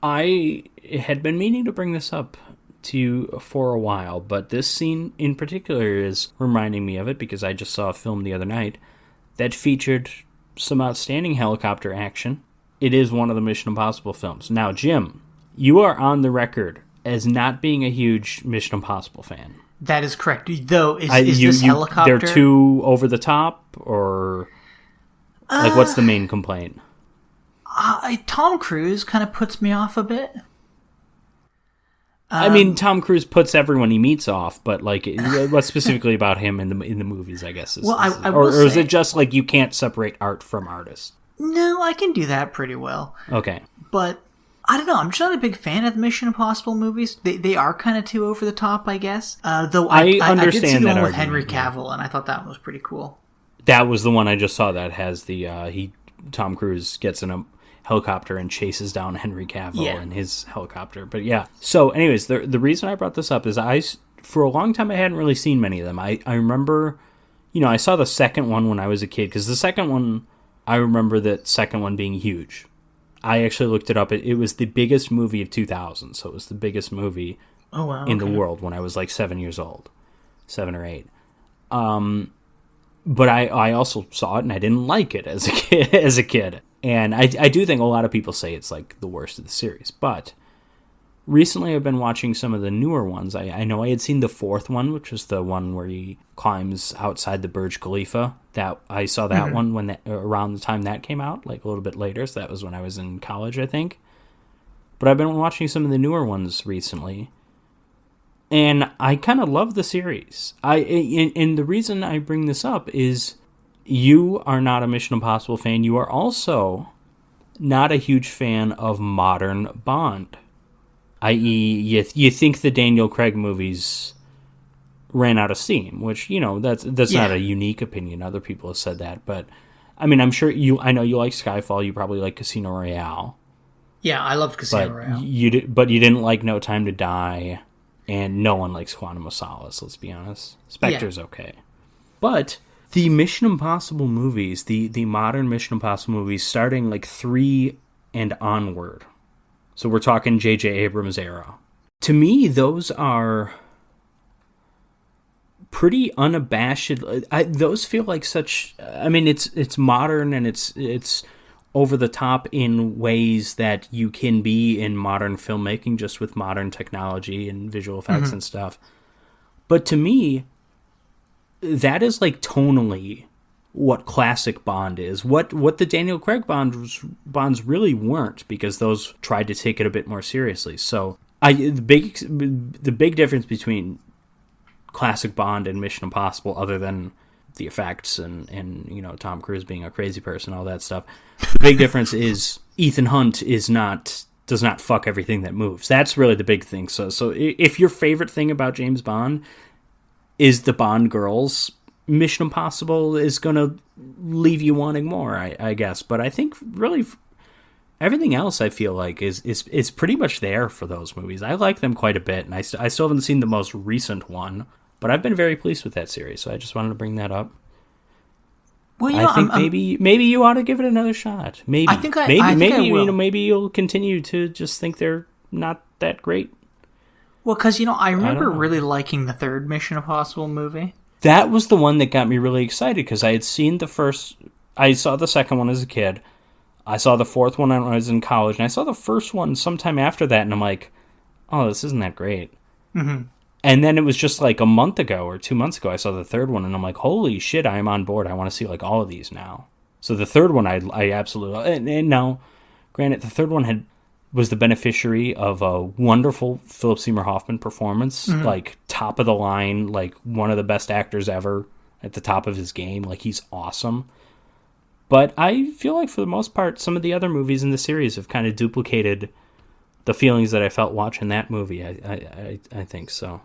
I had been meaning to bring this up to you for a while, but this scene in particular is reminding me of it because I just saw a film the other night that featured some outstanding helicopter action. It is one of the Mission Impossible films. Now, Jim, you are on the record as not being a huge Mission Impossible fan. That is correct. Though, is this helicopter? They're too over the top, or like what's the main complaint? Tom Cruise kind of puts me off a bit. I mean, Tom Cruise puts everyone he meets off, but like, what's specifically about him in the movies? I guess or is it just like you can't separate art from artist? No, I can do that pretty well. Okay, but I don't know. I'm just not a big fan of the Mission Impossible movies. They are kind of too over the top, I guess. Though I understand I did see the one with Henry Cavill, and I thought that one was pretty cool. That was the one I just saw that has the Tom Cruise gets in a helicopter and chases down Henry Cavill in his helicopter. But yeah. So anyways, the reason I brought this up is for a long time I hadn't really seen many of them. I remember, I saw the second one when I was a kid, because the second one, I remember that second one being huge. I actually looked it up. It was the biggest movie of 2000, so it was the biggest movie in the world when I was like 7 years old, 7 or 8. But I also saw it and I didn't like it as a kid. And I do think a lot of people say it's like the worst of the series. But recently I've been watching some of the newer ones. I know I had seen the fourth one, which was the one where he climbs outside the Burj Khalifa. That I saw that one when around the time that came out, like a little bit later. So that was when I was in college, I think. But I've been watching some of the newer ones recently. And I kind of love the series. And the reason I bring this up is you are not a Mission Impossible fan. You are also not a huge fan of modern Bond. I.e., you think the Daniel Craig movies ran out of steam, which, that's not a unique opinion. Other people have said that. But, I mean, I know you like Skyfall. You probably like Casino Royale. Yeah, I loved Casino Royale. But you didn't like No Time to Die. And no one likes Quantum of Solace, let's be honest. Spectre's okay. But the Mission Impossible movies, the modern Mission Impossible movies, starting like 3 and onward. So we're talking J.J. Abrams era. To me, those are pretty unabashed. Those feel like such... I mean, it's modern and it's over the top in ways that you can be in modern filmmaking, just with modern technology and visual effects and stuff. But to me, that is like tonally what classic Bond is. What the Daniel Craig Bonds really weren't, because those tried to take it a bit more seriously. So the big difference between classic Bond and Mission Impossible, other than the effects and Tom Cruise being a crazy person, all that stuff. The big difference is Ethan Hunt does not fuck everything that moves. That's really the big thing. So if your favorite thing about James Bond is the Bond girls, Mission Impossible is going to leave you wanting more, I guess. But I think really everything else I feel like is pretty much there for those movies. I like them quite a bit, and I still haven't seen the most recent one. But I've been very pleased with that series, so I just wanted to bring that up. Well, I think maybe you ought to give it another shot. Maybe I think maybe you'll continue to just think they're not that great. Well, because I remember really liking the third Mission Impossible movie. That was the one that got me really excited, because I had seen the first. I saw the second one as a kid. I saw the fourth one when I was in college, and I saw the first one sometime after that, and I'm like, oh, this isn't that great. Mm-hmm. And then it was just like a month ago or 2 months ago, I saw the third one, and I'm like, holy shit, I am on board. I want to see like all of these now. So the third one, I absolutely... And now, granted, the third one was the beneficiary of a wonderful Philip Seymour Hoffman performance, like top of the line, like one of the best actors ever at the top of his game. Like, he's awesome. But I feel like for the most part, some of the other movies in the series have kind of duplicated the feelings that I felt watching that movie. I think so.